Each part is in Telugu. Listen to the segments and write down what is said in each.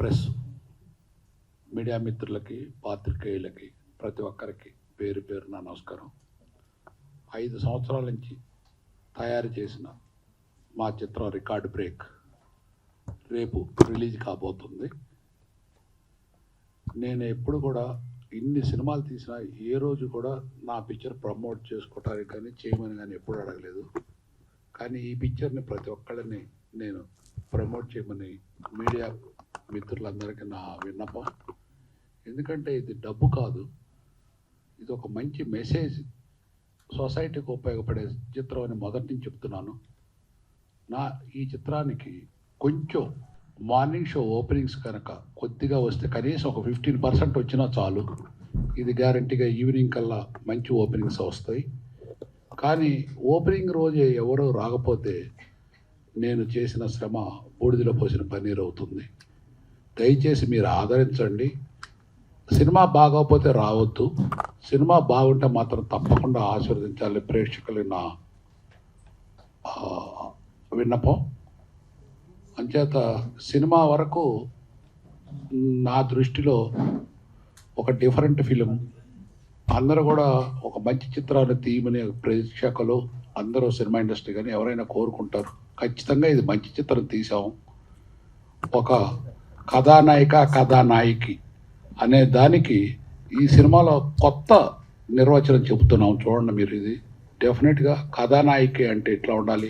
ప్రెస్ మీడియా మిత్రులకి, పాత్రికేయులకి, ప్రతి ఒక్కరికి పేరు పేరున నమస్కారం. 5 సంవత్సరాల నుంచి తయారు చేసిన మా చిత్రం రికార్డ్ బ్రేక్ రేపు రిలీజ్ కాబోతుంది. నేను ఎప్పుడు కూడా ఇన్ని సినిమాలు తీసినా ఏ రోజు కూడా నా పిక్చర్ ప్రమోట్ చేసుకోవటానికి కానీ చేయమని కానీ ఎప్పుడు అడగలేదు. కానీ ఈ పిక్చర్ని ప్రతి ఒక్కళ్ళని నేను ప్రమోట్ చేయమని మీడియా మిత్రులందరికీ నా విన్నపం. ఎందుకంటే ఇది డబ్బు కాదు, ఇది ఒక మంచి మెసేజ్, సొసైటీకి ఉపయోగపడే చిత్రం అని మొదటి నుంచి చెప్తున్నాను. ఈ చిత్రానికి కొంచెం మార్నింగ్ షో ఓపెనింగ్స్ కనుక కొద్దిగా వస్తే, కనీసం ఒక 15% వచ్చినా చాలు. ఇది గ్యారంటీగా ఈవినింగ్ కల్లా మంచి ఓపెనింగ్స్ వస్తాయి. కానీ ఓపెనింగ్ రోజే ఎవరో రాకపోతే నేను చేసిన శ్రమ బూడిదలో పోసిన పన్నీరు అవుతుంది. దయచేసి మీరు ఆదరించండి. సినిమా బాగోకపోతే రావద్దు, సినిమా బాగుంటే మాత్రం తప్పకుండా ఆశీర్వదించాలి ప్రేక్షకులు నా విన్నపం. అంచేత సినిమా వరకు నా దృష్టిలో ఒక డిఫరెంట్ ఫిలిం, అందరూ కూడా ఒక మంచి చిత్రాన్ని తీయమని ప్రేక్షకులు అందరూ సినిమా ఇండస్ట్రీ కానీ ఎవరైనా కోరుకుంటారు. ఖచ్చితంగా ఇది మంచి చిత్రం తీసాం. ఒక కథానాయిక కథానాయకి అనే దానికి ఈ సినిమాలో కొత్త నిర్వచనం చెబుతున్నాం. చూడండి మీరు, ఇది డెఫినెట్గా కథానాయిక అంటే ఇట్లా ఉండాలి,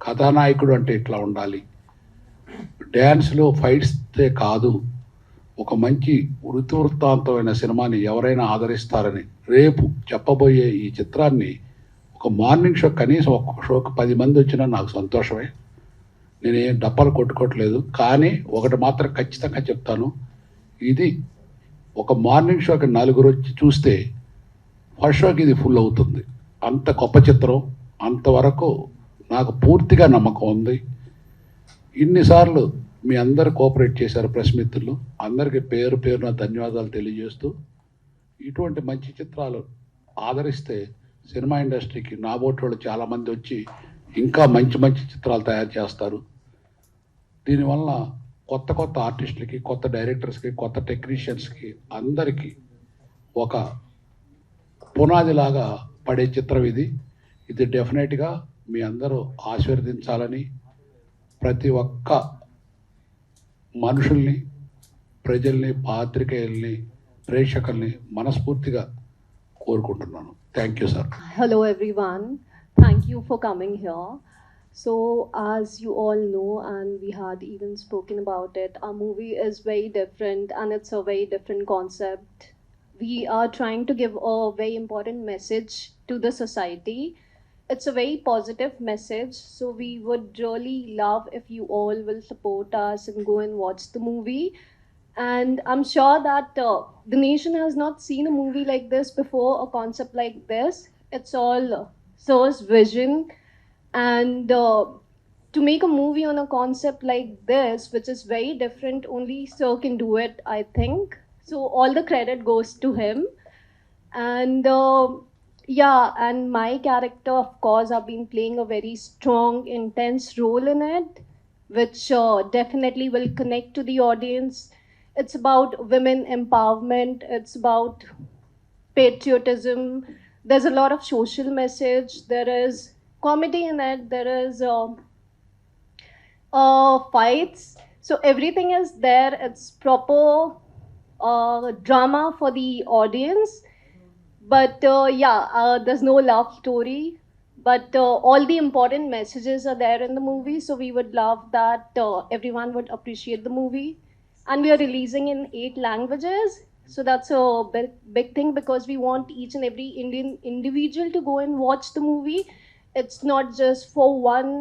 కథానాయకుడు అంటే ఇట్లా ఉండాలి. డ్యాన్స్లో ఫైట్స్తే కాదు, ఒక మంచి వృత్తాంతమైన సినిమాని ఎవరైనా ఆదరిస్తారని రేపు చెప్పబోయే ఈ చిత్రాన్ని ఒక మార్నింగ్ షో, కనీసం ఒక్కొక్క షోకి 10 మంది వచ్చినా నాకు సంతోషమే. నేనేం డబ్బాలు కొట్టుకోవట్లేదు. కానీ ఒకటి మాత్రం ఖచ్చితంగా చెప్తాను, ఇది ఒక మార్నింగ్ షోకి 4 వచ్చి చూస్తే ఫస్ట్ షోకి ఇది ఫుల్ అవుతుంది. అంత గొప్ప చిత్రం. అంతవరకు నాకు పూర్తిగా నమ్మకం ఉంది. ఇన్నిసార్లు మీ అందరు కోఆపరేట్ చేశారు ప్రెస్ మిత్రులు, అందరికీ పేరు పేరున ధన్యవాదాలు తెలియజేస్తూ, ఇటువంటి మంచి చిత్రాలు ఆదరిస్తే సినిమా ఇండస్ట్రీకి నాబోటి వాళ్ళు చాలామంది వచ్చి ఇంకా మంచి మంచి చిత్రాలు తయారు చేస్తారు. దీనివల్ల కొత్త కొత్త ఆర్టిస్టులకి, కొత్త డైరెక్టర్స్కి, కొత్త టెక్నీషియన్స్కి అందరికీ ఒక పునాదిలాగా పడే చిత్రం ఇది. ఇది డెఫినెట్గా మీ అందరూ ఆశీర్వదించాలని ప్రతి ఒక్క మనుషుల్ని, ప్రజల్ని, పాత్రికేయుల్ని, ప్రేక్షకుల్ని మనస్ఫూర్తిగా కోరుకుంటున్నాను. Thank you sir. Hello everyone, thank you for coming here. So as you all know, and we had even spoken about it, our movie is very different and it's a very different concept. We are trying to give a very important message to the society. It's a very positive message, so we would really love if you all will support us and go and watch the movie. And I'm sure that the nation has not seen a movie like this before, a concept like this. It's all Sir's vision. And to make a movie on a concept like this, which is very different, only Sir can do it, I think. So all the credit goes to him. And yeah, and my character, of course, I've been playing a very strong, intense role in it, which definitely will connect to the audience. It's about women empowerment. It's about patriotism. There's a lot of social message. There is comedy in it. There is fights. So everything is there. It's proper drama for the audience. But there's no love story. But all the important messages are there in the movie. So we would love that everyone would appreciate the movie. And we are releasing in 8 languages. So that's a big thing, because we want each and every Indian individual to go and watch the movie. It's not just for one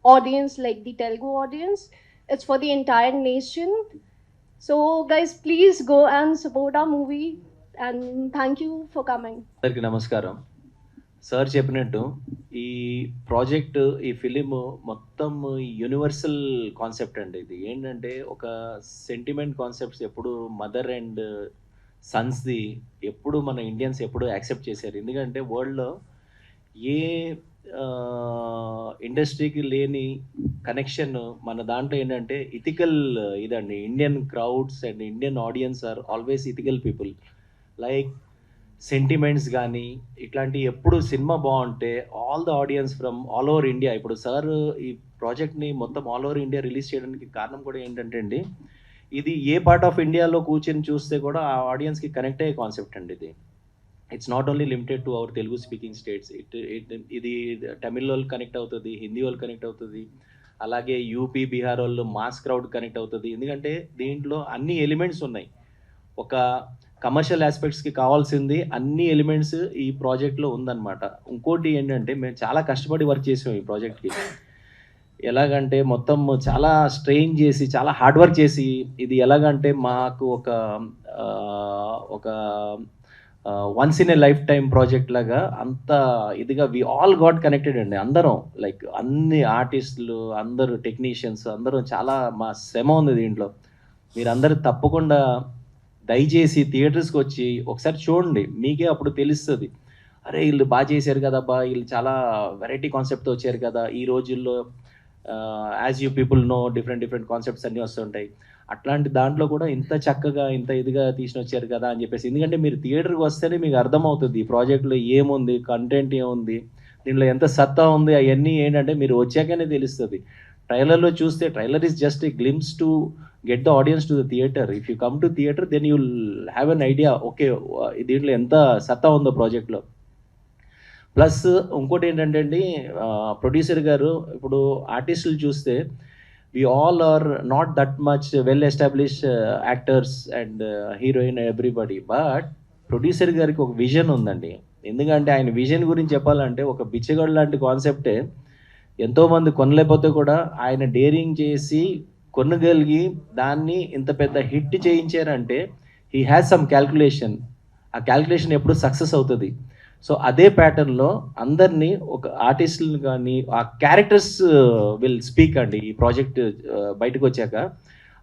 audience like the Telugu audience. It's for the entire nation. So guys, please go and support our movie. And thank you for coming. అందరికీ నమస్కారం. సార్ చెప్పినట్టు ఈ ప్రాజెక్ట్, ఈ ఫిలిం మొత్తం యూనివర్సల్ కాన్సెప్ట్ అండి. ఇది ఏంటంటే ఒక సెంటిమెంట్ కాన్సెప్ట్స్ ఎప్పుడు మదర్ అండ్ సన్స్ది ఎప్పుడు మన ఇండియన్స్ ఎప్పుడు యాక్సెప్ట్ చేశారు. ఎందుకంటే వరల్డ్లో ఏ ఇండస్ట్రీకి లేని కనెక్షన్ మన దాంట్లో ఏంటంటే ఇథికల్ ఇదండి. Indian crowds and Indian audience are always ethical people. Like sentiments కానీ ఇట్లాంటి ఎప్పుడు సినిమా బాగుంటే all the audience from all over India, ఇప్పుడు సార్ ఈ ప్రాజెక్ట్ని మొత్తం ఆల్ ఓవర్ ఇండియా రిలీజ్ చేయడానికి కారణం కూడా ఏంటంటే అండి, ఇది ఏ పార్ట్ ఆఫ్ ఇండియాలో కూర్చొని చూస్తే కూడా ఆ ఆడియన్స్కి కనెక్ట్ అయ్యే కాన్సెప్ట్ అండి ఇది. It's not only limited to our Telugu speaking states. ఇది తమిళ్ వాళ్ళు కనెక్ట్ అవుతుంది, హిందీ వాళ్ళు కనెక్ట్ అవుతుంది, అలాగే యూపీ బీహార్ వాళ్ళు మాస్ క్రౌడ్ కనెక్ట్ అవుతుంది. ఎందుకంటే దీంట్లో అన్ని ఎలిమెంట్స్ ఉన్నాయి. ఒక కమర్షియల్ ఆస్పెక్ట్స్కి కావాల్సింది అన్ని ఎలిమెంట్స్ ఈ ప్రాజెక్ట్లో ఉందన్నమాట. ఇంకోటి ఏంటంటే మేము చాలా కష్టపడి వర్క్ చేసాం ఈ ప్రాజెక్ట్కి. ఎలాగంటే మొత్తం చాలా స్ట్రెయిన్ చేసి చాలా హార్డ్ వర్క్ చేసి, ఇది ఎలాగంటే మాకు ఒక once in a life time project లాగా అంత ఇదిగా వి ఆల్ గాట్ కనెక్టెడ్ అండి. అందరం లైక్ అన్ని ఆర్టిస్టులు, అందరూ టెక్నీషియన్స్, అందరం చాలా మా శ్రమ ఉంది దీంట్లో. మీరందరూ తప్పకుండా దయచేసి థియేటర్స్కి వచ్చి ఒకసారి చూడండి, మీకే అప్పుడు తెలుస్తుంది. అరే వీళ్ళు బాగా చేశారు కదబ్బా, వీళ్ళు చాలా వెరైటీ కాన్సెప్ట్తో వచ్చారు కదా. ఈ రోజుల్లో as you people know different concepts అన్నీ వస్తుంటాయి. అట్లాంటి దాంట్లో కూడా ఇంత చక్కగా ఇంత ఇదిగా తీసిన వచ్చారు కదా అని చెప్పేసి. ఎందుకంటే మీరు థియేటర్కి వస్తేనే మీకు అర్థమవుతుంది ఈ ప్రాజెక్ట్లో ఏముంది, కంటెంట్ ఏముంది, దీంట్లో ఎంత సత్తా ఉంది. అవన్నీ ఏంటంటే మీరు వచ్చాకనే తెలుస్తుంది. ట్రైలర్లో చూస్తే trailer is just a glimpse to get the audience to the theatre. If you come to theatre then you will have an idea, okay దీంట్లో ఎంత సత్తా ఉందో ప్రాజెక్ట్లో. ప్లస్ ఇంకోటి ఏంటంటే అండి, ప్రొడ్యూసర్ గారు ఇప్పుడు ఆర్టిస్టులు చూస్తే we all are not that much well established actors and heroine everybody, but producer గారికి ఒక విజన్ ఉందండి. ఎందుకంటే ఆయన విజన్ గురించి చెప్పాలంటే ఒక బిచ్చగాడు లాంటి కాన్సెప్టే ఎంతోమంది కొనలేకపోతే కూడా ఆయన డేరింగ్ చేసి కొనగలిగి దాన్ని ఇంత పెద్ద హిట్ చేయించారంటే హీ హ్యాస్ సమ్ క్యాల్కులేషన్. ఆ క్యాల్కులేషన్ ఎప్పుడు సక్సెస్ అవుతుంది. సో అదే ప్యాటర్న్లో అందరినీ ఒక ఆర్టిస్టులను కానీ ఆ క్యారెక్టర్స్ విల్ స్పీక్ అండి. ఈ ప్రాజెక్ట్ బయటకు వచ్చాక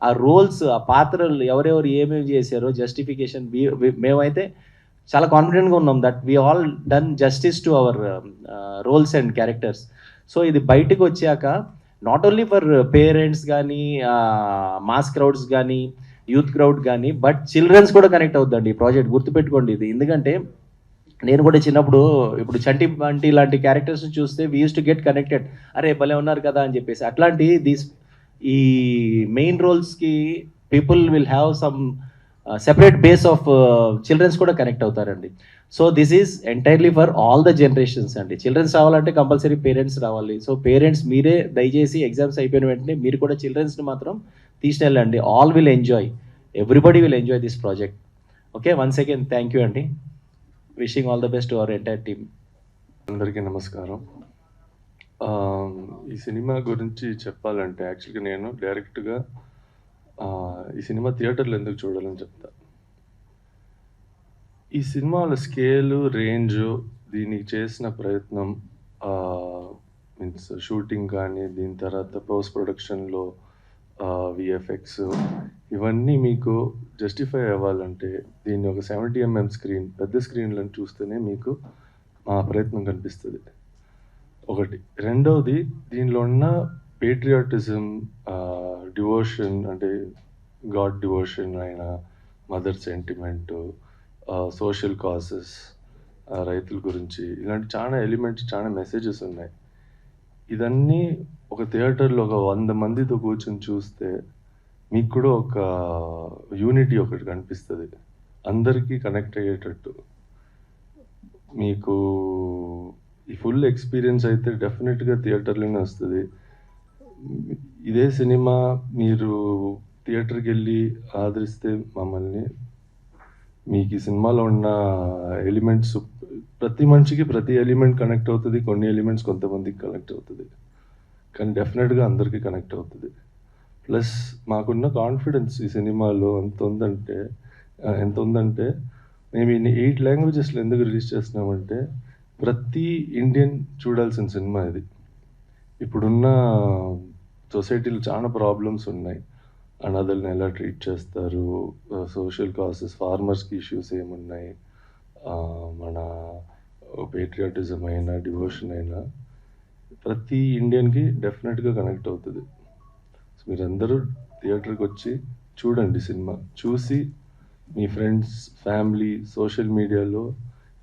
ఆ రోల్స్, ఆ పాత్రలు ఎవరెవరు ఏమేమి చేశారో జస్టిఫికేషన్ మేమైతే చాలా కాన్ఫిడెంట్గా ఉన్నాం that we all done justice to our roles and characters. So ఇది బయటకు వచ్చాక నాట్ ఓన్లీ ఫర్ పేరెంట్స్ కానీ మాస్ క్రౌడ్స్ కానీ యూత్ క్రౌడ్ కానీ బట్ చిల్డ్రన్స్ కూడా కనెక్ట్ అవుతుందండి ఈ ప్రాజెక్ట్. గుర్తుపెట్టుకోండి ఇది. ఎందుకంటే నేను కూడా చిన్నప్పుడు ఇప్పుడు చంటి బంటి లాంటి క్యారెక్టర్స్ చూస్తే we use to get connected, అరే భలే ఉన్నారు కదా అని చెప్పేసి. అట్లాంటి ఈ మెయిన్ రోల్స్కి people will have some separate base of childrens కూడా కనెక్ట్ అవుతారండి. So this is entirely for all the generations అండి. చిల్డ్రన్స్ రావాలంటే కంపల్సరీ పేరెంట్స్ రావాలి. సో పేరెంట్స్ మీరే దయచేసి ఎగ్జామ్స్ అయిపోయిన వెంటనే మీరు కూడా చిల్డ్రన్స్ని మాత్రం తీసుకెళ్ళండి. All will enjoy, everybody will enjoy this project. Okay, once again thank you అండి. Wishing all the best to our entire team. అందరికీ నమస్కారం. ఈ సినిమా గురించి చెప్పాలంటే యాక్చువల్గా నేను డైరెక్ట్గా ఈ సినిమా థియేటర్లో ఎందుకు చూడాలని చెప్తా. ఈ సినిమాల స్కేలు, రేంజు, దీనికి చేసిన ప్రయత్నం, మీన్స్ షూటింగ్ కానీ దీని తర్వాత పోస్ట్ ప్రొడక్షన్లో విఎఫ్ఎక్స్, ఇవన్నీ మీకు జస్టిఫై అవ్వాలంటే దీన్ని ఒక 70mm స్క్రీన్, పెద్ద స్క్రీన్లో చూస్తేనే మీకు మా ప్రయత్నం కనిపిస్తుంది. ఒకటి. రెండవది, దీనిలో ఉన్న పేట్రియాటిజం, డివోషన్, అంటే గాడ్ డివోషన్ అయిన మదర్ సెంటిమెంటు, సోషల్ కాజెస్, రైతుల గురించి, ఇలాంటి చాలా ఎలిమెంట్స్, చాలా మెసేజెస్ ఉన్నాయి. ఇదన్నీ ఒక థియేటర్లో ఒక 100 మందితో కూర్చొని చూస్తే మీకు కూడా ఒక యూనిటీ ఒకటి కనిపిస్తుంది, అందరికీ కనెక్ట్ అయ్యేటట్టు. మీకు ఈ ఫుల్ ఎక్స్పీరియన్స్ అయితే డెఫినెట్గా థియేటర్లోనే వస్తుంది. ఇదే సినిమా మీరు థియేటర్కి వెళ్ళి ఆదరిస్తే మమ్మల్ని, మీకు ఈ సినిమాలో ఉన్న ఎలిమెంట్స్, ప్రతి మనిషికి ప్రతి ఎలిమెంట్ కనెక్ట్ అవుతుంది, కొన్ని ఎలిమెంట్స్ కొంతమందికి కనెక్ట్ అవుతుంది, కానీ డెఫినెట్గా అందరికీ కనెక్ట్ అవుతుంది. ప్లస్ మాకున్న కాన్ఫిడెన్స్ ఈ సినిమాలో ఎంత ఉందంటే మేము ఈ 8 లాంగ్వేజెస్లో ఎందుకు రిలీజ్ చేస్తున్నామంటే ప్రతి ఇండియన్ చూడాల్సిన సినిమా ఇది. ఇప్పుడున్న సొసైటీలో చాలా ప్రాబ్లమ్స్ ఉన్నాయి. అనాథల్ని ఎలా ట్రీట్ చేస్తారు, సోషల్ కాసెస్, ఫార్మర్స్కి ఇష్యూస్ ఏమున్నాయి, మన పేట్రియాటిజం అయినా డివోషన్ అయినా ప్రతి ఇండియన్కి డెఫినెట్గా కనెక్ట్ అవుతుంది. సో మీరందరూ థియేటర్కి వచ్చి చూడండి సినిమా, చూసి మీ ఫ్రెండ్స్, ఫ్యామిలీ, సోషల్ మీడియాలో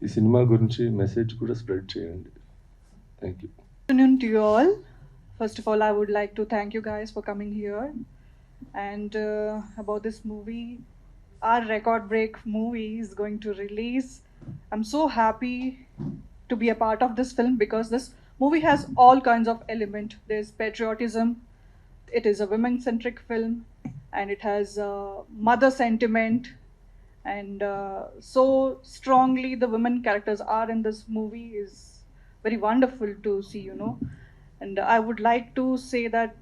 ఈ సినిమా గురించి మెసేజ్ కూడా స్ప్రెడ్ చేయండి. Thank you. Good afternoon to you all. First of all, I would like to thank you guys for coming here. And about this movie, our record break movie is going to release. I'm so happy to be a part of this film because this movie has all kinds of element. There's patriotism, it is a women-centric film, and it has mother sentiment, and so strongly the women characters are in this movie is very wonderful to see, you know. And I would like to say that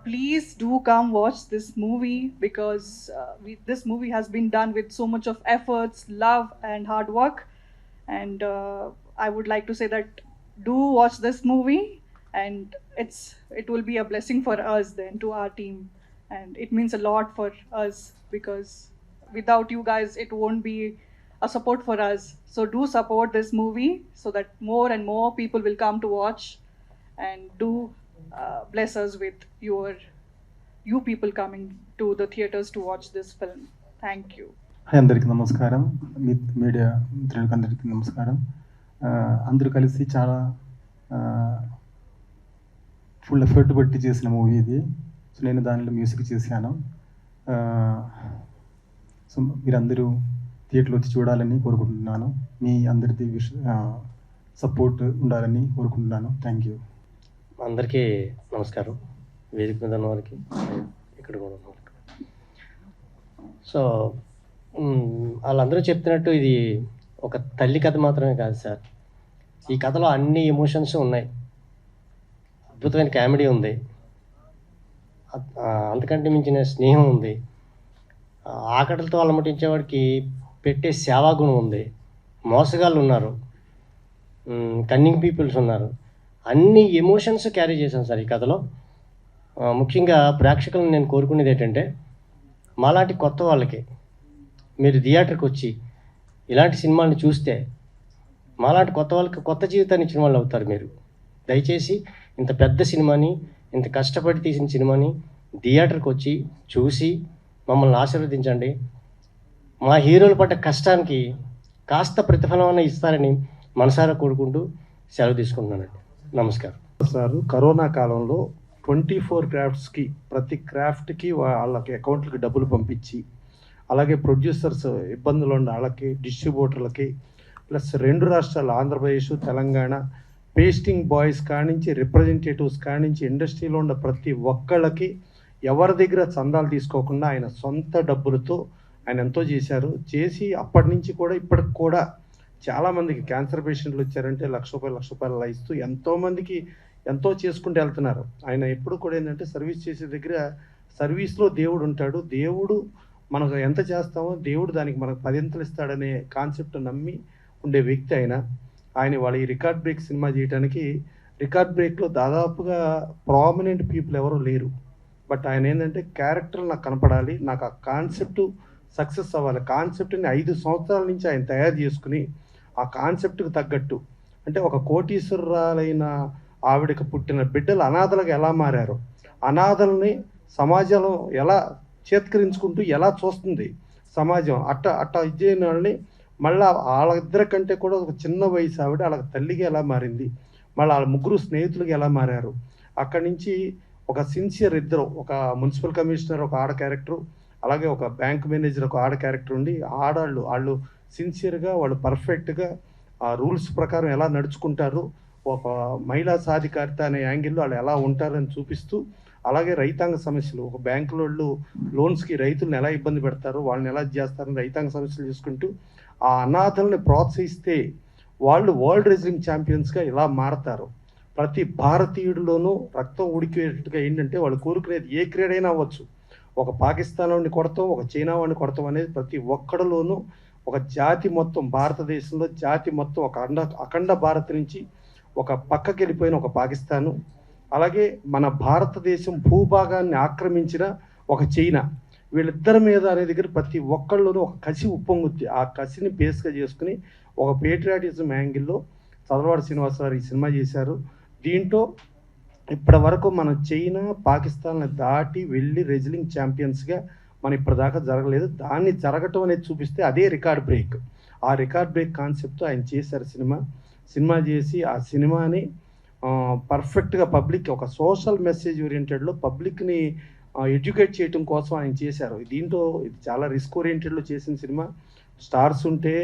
please do come watch this movie because this movie has been done with so much of efforts, love and hard work. And I would like to say that do watch this movie, and it will be a blessing for us then, to our team, and it means a lot for us because without you guys it won't be a support for us. So do support this movie so that more and more people will come to watch, and do bless us with you people coming to the theaters to watch this film. Thank you. Hi, అందరికీ నమస్కారం. మీడియా మిత్రులకు అందరికీ నమస్కారం. అందరూ కలిసి చాలా ఫుల్ ఎఫర్ట్ పెట్టి చేసిన మూవీ ఇది. సో నేను దానిలో మ్యూజిక్ చేశాను. సో మీరందరూ థియేటర్లో వచ్చి చూడాలని కోరుకుంటున్నాను. మీ అందరిది సపోర్ట్ ఉండాలని కోరుకుంటున్నాను. Thank you. అందరికీ నమస్కారం. వేదిక మీద ఉన్న వారికి, ఇక్కడ కూడా ఉన్న వారికి. సో వాళ్ళందరూ చెప్తున్నట్టు ఇది ఒక తల్లి కథ మాత్రమే కాదు సార్. ఈ కథలో అన్ని ఎమోషన్స్ ఉన్నాయి. అద్భుతమైన కామెడీ ఉంది, అంతకంటే మించిన స్నేహం ఉంది, ఆకటలతో అలమటించేవాడికి పెట్టే సేవాగుణం ఉంది, మోసగాళ్ళు ఉన్నారు, కన్నింగ్ పీపుల్స్ ఉన్నారు. అన్ని ఎమోషన్స్ క్యారీ చేశాను సార్ ఈ కథలో. ముఖ్యంగా ప్రేక్షకులను నేను కోరుకునేది ఏంటంటే, మాలాంటి కొత్త వాళ్ళకి మీరు థియేటర్కి వచ్చి ఇలాంటి సినిమాని చూస్తే మాలాంటి కొత్త వాళ్ళకి కొత్త జీవితాన్ని ఇచ్చిన వాళ్ళు అవుతారు. మీరు దయచేసి ఇంత పెద్ద సినిమాని, ఇంత కష్టపడి తీసిన సినిమాని థియేటర్కి వచ్చి చూసి మమ్మల్ని ఆశీర్వదించండి. మా హీరోలు పడ్డ కష్టానికి కాస్త ప్రతిఫలం ఇస్తారని మనసారా కోరుకుంటూ సెలవు తీసుకుంటున్నానండి. నమస్కారం సార్. కరోనా కాలంలో 24 క్రాఫ్ట్స్కి, ప్రతి క్రాఫ్ట్కి వాళ్ళకి అకౌంట్లకి డబ్బులు పంపించి, అలాగే ప్రొడ్యూసర్స్ ఇబ్బందులు ఉన్న వాళ్ళకి, డిస్ట్రిబ్యూటర్లకి, ప్లస్ 2 రాష్ట్రాలు ఆంధ్రప్రదేశ్, తెలంగాణ, పేస్టింగ్ బాయ్స్ కానించి, రిప్రజెంటేటివ్స్ కానించి, ఇండస్ట్రీలో ఉన్న ప్రతి ఒక్కళ్ళకి ఎవరి దగ్గర చందాలు తీసుకోకుండా ఆయన సొంత డబ్బులతో ఆయన ఎంతో చేశారు. చేసి అప్పటి నుంచి కూడా ఇప్పటికి కూడా చాలామందికి క్యాన్సర్ పేషెంట్లు వచ్చారంటే ₹1,00,000 అలా ఇస్తూ ఎంతోమందికి ఎంతో చేసుకుంటూ వెళ్తున్నారు. ఆయన ఎప్పుడు కూడా ఏంటంటే సర్వీస్ చేసే దగ్గర సర్వీస్లో దేవుడు ఉంటాడు, దేవుడు మనకు ఎంత చేస్తామో దేవుడు దానికి మనకు 10 ఇస్తాడనే కాన్సెప్ట్ నమ్మి ఉండే వ్యక్తి ఆయన వాళ్ళ ఈ రికార్డ్ బ్రేక్ సినిమా చేయడానికి, రికార్డ్ బ్రేక్లో దాదాపుగా ప్రామినెంట్ పీపుల్ ఎవరు లేరు. బట్ ఆయన ఏంటంటే క్యారెక్టర్ నాకు కనపడాలి, నాకు ఆ కాన్సెప్ట్ సక్సెస్ అవ్వాలి. కాన్సెప్ట్ని 5 సంవత్సరాల నుంచి ఆయన తయారు చేసుకుని ఆ కాన్సెప్ట్కి తగ్గట్టు, అంటే ఒక కోటీశ్వరురాలైన ఆవిడకి పుట్టిన బిడ్డలు అనాథలుగా ఎలా మారారు, అనాథల్ని సమాజంలో ఎలా చేత్కరించుకుంటూ ఎలా చూస్తుంది సమాజం, అట్ట ఇచ్చేయని వాళ్ళని మళ్ళీ వాళ్ళిద్దరి కంటే కూడా ఒక చిన్న వయసు ఆవిడ వాళ్ళకి తల్లిగా ఎలా మారింది, మళ్ళీ వాళ్ళ ముగ్గురు స్నేహితులుగా ఎలా మారారు. అక్కడి నుంచి ఒక సిన్సియర్ ఇద్దరు, ఒక మున్సిపల్ కమిషనర్ ఒక ఆడ క్యారెక్టరు, అలాగే ఒక బ్యాంక్ మేనేజర్ ఒక ఆడ క్యారెక్టర్ ఉండి, వాళ్ళు సిన్సియర్గా, వాళ్ళు పర్ఫెక్ట్గా ఆ రూల్స్ ప్రకారం ఎలా నడుచుకుంటారు, ఒక మహిళా సాధికారిత అనే యాంగిల్లో వాళ్ళు ఎలా ఉంటారని చూపిస్తూ, అలాగే రైతాంగ సమస్యలు, ఒక బ్యాంకులో వాళ్ళు లోన్స్కి రైతులను ఎలా ఇబ్బంది పెడతారు, వాళ్ళని ఎలా చేస్తారని రైతాంగ సమస్యలు చూసుకుంటూ, ఆ అనాథల్ని ప్రోత్సహిస్తే వాళ్ళు వరల్డ్ రెజ్లింగ్ ఛాంపియన్స్గా ఇలా మారతారు. ప్రతి భారతీయుడిలోనూ రక్తం ఉడికేటట్టుగా ఏంటంటే వాళ్ళు కోరుకునేది ఏ క్రీడైనా అవ్వచ్చు. ఒక పాకిస్తాన్ వాడిని కొడతాం, ఒక చైనా వాడిని కొడతాం అనేది ప్రతి ఒక్కడిలోనూ ఒక జాతి మొత్తం, భారతదేశంలో జాతి మొత్తం ఒక అఖండ భారత్ నుంచి ఒక పక్కకి వెళ్ళిపోయిన ఒక పాకిస్తాను, అలాగే మన భారతదేశం భూభాగాన్ని ఆక్రమించిన ఒక చైనా, వీళ్ళిద్దరి మీద అనే దగ్గర ప్రతి ఒక్కళ్ళలోనూ ఒక కసి ఉప్పొంగుద్ది. ఆ కసిని బేస్గా చేసుకుని ఒక పేట్రియాటిజం యాంగిల్లో చదలవాడ శ్రీనివాసరావు ఈ సినిమా చేశారు. దీంట్లో ఇప్పటి వరకు మనం చైనా పాకిస్తాన్ని దాటి వెళ్ళి రెజ్లింగ్ ఛాంపియన్స్గా మనం ఇప్పటిదాకా జరగలేదు. దాన్ని జరగటం అనేది చూపిస్తే అదే రికార్డ్ బ్రేక్. ఆ రికార్డ్ బ్రేక్ కాన్సెప్ట్తో ఆయన చేశారు సినిమా చేసి ఆ సినిమాని పర్ఫెక్ట్గా పబ్లిక్ ఒక సోషల్ మెసేజ్ ఓరియంటెడ్లో పబ్లిక్ని ఎడ్యుకేట్ చేయడం కోసం ఆయన చేశారు. దీంట్లో ఇది చాలా రిస్క్ ఓరియంటెడ్లో చేసిన సినిమా. స్టార్స్ ఉంటే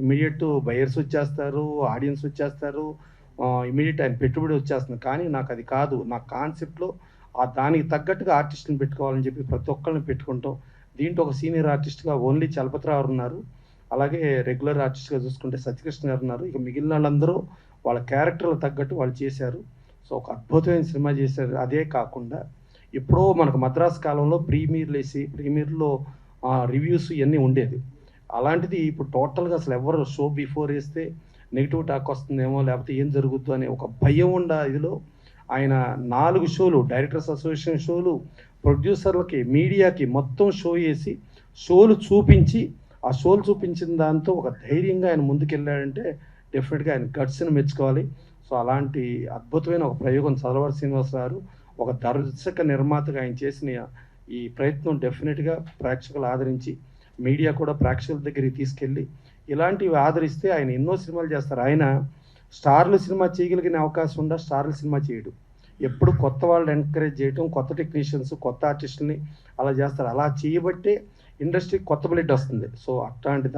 ఇమీడియట్ బయర్స్ వచ్చేస్తారు, ఆడియన్స్ వచ్చేస్తారు, ఇమీడియట్ ఆయన పెట్టుబడి వచ్చేస్తుంది. కానీ నాకు అది కాదు. నా కాన్సెప్ట్లో దానికి తగ్గట్టుగా ఆర్టిస్ట్ని పెట్టుకోవాలని చెప్పి ప్రతి ఒక్కరిని పెట్టుకుంటాం. దీంట్లో ఒక సీనియర్ ఆర్టిస్ట్గా ఓన్లీ చలపతిరావు ఉన్నారు, అలాగే రెగ్యులర్ ఆర్టిస్ట్గా చూసుకుంటే సత్యకృష్ణ గారు ఉన్నారు. ఇక మిగిలిన వాళ్ళందరూ వాళ్ళ క్యారెక్టర్లు తగ్గట్టు వాళ్ళు చేశారు. సో ఒక అద్భుతమైన సినిమా చేశారు. అదే కాకుండా ఎప్పుడో మనకు మద్రాసు కాలంలో ప్రీమియర్లో రివ్యూస్ ఇవన్నీ ఉండేది. అలాంటిది ఇప్పుడు టోటల్గా అసలు ఎవరు షో బిఫోర్ వేస్తే నెగిటివ్ టాక్ వస్తుందేమో లేకపోతే ఏం జరుగుద్దు అనే ఒక భయం ఉండ ఇదిలో ఆయన 4 షోలు, డైరెక్టర్స్ అసోసియేషన్ షోలు, ప్రొడ్యూసర్లకి, మీడియాకి మొత్తం షో వేసి షోలు చూపించి ఆ షోలు చూపించిన దాంతో ఒక ధైర్యంగా ఆయన ముందుకెళ్ళాడంటే డెఫినెట్గా ఆయన గట్స్ని మెచ్చుకోవాలి. సో అలాంటి అద్భుతమైన ఒక ప్రయోగం చదలవాడి శ్రీనివాసరావు ఒక దర్శక నిర్మాతగా ఆయన చేసిన ఈ ప్రయత్నం డెఫినెట్గా ప్రేక్షకులు ఆదరించి మీడియా కూడా ప్రేక్షకుల దగ్గరికి తీసుకెళ్ళి ఇలాంటివి ఆదరిస్తే ఆయన ఎన్నో సినిమాలు చేస్తారు. ఆయన స్టార్లు సినిమా చేయగలిగిన అవకాశం ఉందా? స్టార్లు సినిమా చేయడు. ఎప్పుడు కొత్త వాళ్ళని ఎంకరేజ్ చేయడం, కొత్త టెక్నీషియన్స్, కొత్త ఆర్టిస్టులని అలా చేస్తారు. అలా చేయబట్టే ఇండస్ట్రీకి కొత్త బ్లడ్ వస్తుంది. సో అట్లాంటి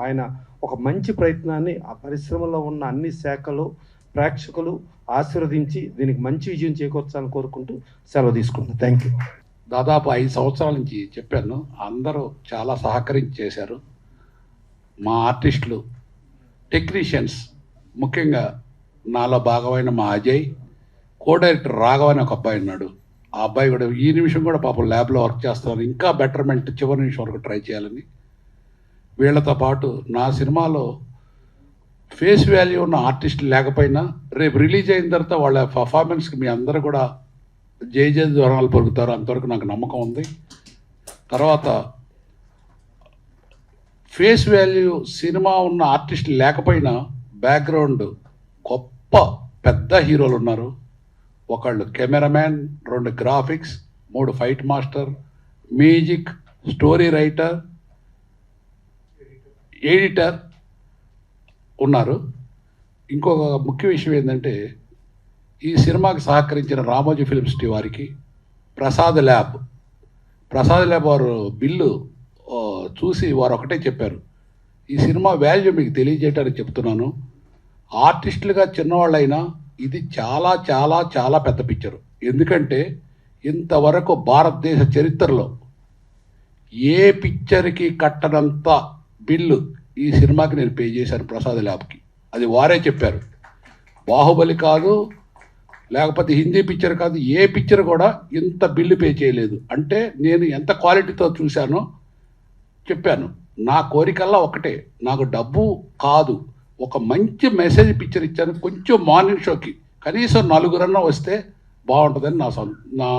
ఆయన ఒక మంచి ప్రయత్నాన్ని ఆ పరిశ్రమలో ఉన్న అన్ని శాఖలు ప్రేక్షకులు ఆశీర్వదించి దీనికి మంచి విజయం చేకూర్చాలని కోరుకుంటూ సెలవు తీసుకుంటాను. Thank you. దాదాపు 5 సంవత్సరాల నుంచి చెప్పాను, అందరూ చాలా సహకరించి చేశారు. మా ఆర్టిస్టులు, టెక్నీషియన్స్, ముఖ్యంగా నాలో భాగమైన మా అజయ్, కో డైరెక్టర్ రాఘవ అని ఒక అబ్బాయి ఉన్నాడు. ఆ అబ్బాయి కూడా ఈ నిమిషం కూడా పాపం ల్యాబ్లో వర్క్ చేస్తున్నారు. ఇంకా బెటర్మెంట్ చివరి నిమిషం వరకు ట్రై చేయాలని. వీళ్ళతో పాటు నా సినిమాలో ఫేస్ వాల్యూ ఉన్న ఆర్టిస్టులు లేకపోయినా రేపు రిలీజ్ అయిన తర్వాత వాళ్ళ పర్ఫార్మెన్స్కి మీ అందరూ కూడా జై జ్వరాలు పలుకుతారు, అంతవరకు నాకు నమ్మకం ఉంది. తర్వాత ఫేస్ వాల్యూ సినిమా ఉన్న ఆర్టిస్టులు లేకపోయినా బ్యాక్గ్రౌండ్ గొప్ప పెద్ద హీరోలు ఉన్నారు. ఒకళ్ళు cameraman, 2 graphics, 3 fight master, music, story writer, editor ఉన్నారు. ఇంకొక ముఖ్య విషయం ఏంటంటే ఈ సినిమాకి సహకరించిన రామోజీ ఫిల్మ్ సిటీ వారికి, ప్రసాద్ ల్యాబ్ వారు బిల్లు చూసి వారు ఒకటే చెప్పారు, ఈ సినిమా వాల్యూ మీకు తెలియజేయడానికి చెప్తున్నాను. ఆర్టిస్టులుగా చిన్నవాళ్ళైనా ఇది చాలా చాలా చాలా పెద్ద పిక్చరు. ఎందుకంటే ఇంతవరకు భారతదేశ చరిత్రలో ఏ పిక్చర్కి కట్టనంత బిల్లు ఈ సినిమాకి నేను పే చేశాను ప్రసాద్ ల్యాబ్కి. అది వారే చెప్పారు. బాహుబలి కాదు, లేకపోతే హిందీ పిక్చర్ కాదు, ఏ పిక్చర్ కూడా ఇంత బిల్లు పే చేయలేదు. అంటే నేను ఎంత క్వాలిటీతో చూశానో చెప్పాను. నా కోరికల్లా ఒకటే, నాకు డబ్బు కాదు, ఒక మంచి మెసేజ్ పిక్చర్ ఇచ్చాను. కొంచెం మార్నింగ్ షోకి కనీసం 4 వస్తే బాగుంటుందని నా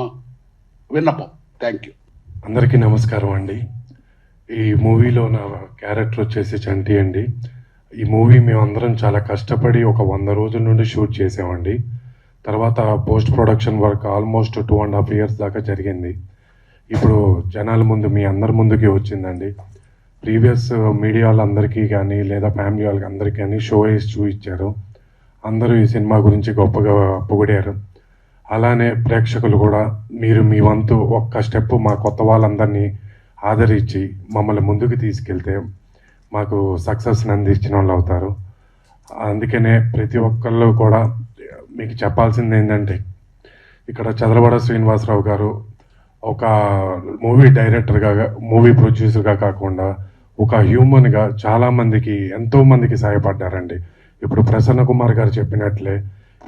విన్నపం. Thank you. అందరికీ నమస్కారం అండి. ఈ మూవీలో నా క్యారెక్టర్ వచ్చేసి చంటి అండి. ఈ మూవీ మేమందరం చాలా కష్టపడి ఒక 100 రోజుల నుండి షూట్ చేసామండి. తర్వాత post production work almost 2.5 years దాకా జరిగింది. ఇప్పుడు జనాల ముందు మీ అందరి ముందుకి వచ్చిందండి. ప్రీవియస్ మీడియా వాళ్ళందరికీ కానీ లేదా ఫ్యామిలీ వాళ్ళకి అందరికీ కానీ షో వేసి చూపించారు. అందరూ ఈ సినిమా గురించి గొప్పగా పొగిడారు. అలానే ప్రేక్షకులు కూడా మీరు మీ వంతు ఒక్క స్టెప్ మా కొత్త వాళ్ళందరినీ ఆదరించి మమ్మల్ని ముందుకు తీసుకెళ్తే మాకు సక్సెస్ని అందించిన వాళ్ళు అవుతారు. అందుకనే ప్రతి ఒక్కళ్ళు కూడా మీకు చెప్పాల్సింది ఏంటంటే, ఇక్కడ చదలవాడ శ్రీనివాసరావు గారు ఒక మూవీ డైరెక్టర్గా, మూవీ ప్రొడ్యూసర్గా కాకుండా ఒక హ్యూమన్గా చాలామందికి, ఎంతోమందికి సహాయపడ్డారండి. ఇప్పుడు ప్రసన్న కుమార్ గారు చెప్పినట్లే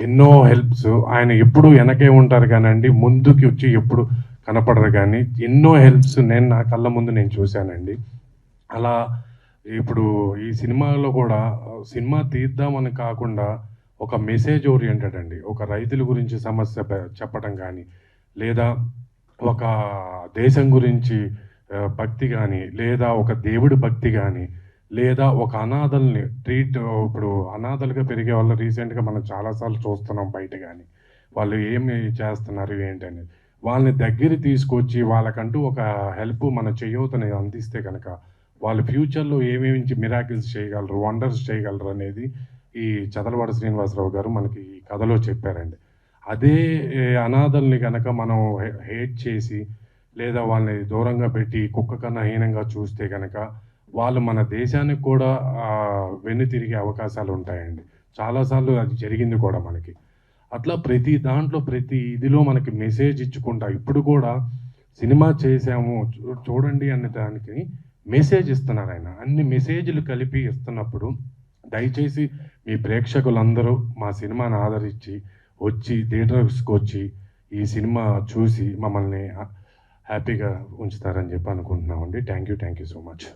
ఎన్నో హెల్ప్స్. ఆయన ఎప్పుడు వెనకే ఉంటారు కానండి, ముందుకి వచ్చి ఎప్పుడు కనపడరు. కానీ ఎన్నో హెల్ప్స్ నేను నా కళ్ళ ముందు నేను చూశానండి. అలా ఇప్పుడు ఈ సినిమాలో కూడా సినిమా తీద్దామని కాకుండా ఒక మెసేజ్ ఓరియంటెడ్ అండి. ఒక రైతుల గురించి సమస్య చెప్పడం కానీ, లేదా ఒక దేశం గురించి భక్తి కానీ, లేదా ఒక దేవుడి భక్తి కానీ, లేదా ఒక అనాథల్ని ఇప్పుడు అనాథలుగా పెరిగే వాళ్ళు రీసెంట్గా మనం చాలాసార్లు చూస్తున్నాం బయట. కానీ వాళ్ళు ఏమి చేస్తున్నారు ఏంటనేది వాళ్ళని దగ్గర తీసుకొచ్చి వాళ్ళకంటూ ఒక హెల్ప్ మన చేయూతని అందిస్తే కనుక వాళ్ళు ఫ్యూచర్లో ఏమేమి మిరాకిల్స్ చేయగలరు, వండర్స్ చేయగలరు అనేది ఈ చదలవాడ శ్రీనివాసరావు గారు మనకి ఈ కథలో చెప్పారండి. అదే అనాథల్ని కనుక మనం హేట్ చేసి లేదా వాళ్ళని దూరంగా పెట్టి కుక్క కన్నా హీనంగా చూస్తే కనుక వాళ్ళు మన దేశానికి కూడా వెన్నుతిరిగే అవకాశాలు ఉంటాయండి. చాలాసార్లు అది జరిగింది కూడా మనకి. అట్లా ప్రతి దాంట్లో ప్రతి ఇదిలో మనకి మెసేజ్ ఇచ్చుకుంటా ఇప్పుడు కూడా సినిమా చేసాము చూడండి అనే దానికి మెసేజ్ ఇస్తున్నారు ఆయన. అన్ని మెసేజ్లు కలిపి ఇస్తున్నప్పుడు దయచేసి మీ ప్రేక్షకులందరూ మా సినిమాని ఆదరించి వచ్చి థియేటర్స్కి వచ్చి ఈ సినిమా చూసి మమ్మల్ని హ్యాపీగా ఉంచుతారని చెప్పి అనుకుంటున్నామండి. Thank you so much.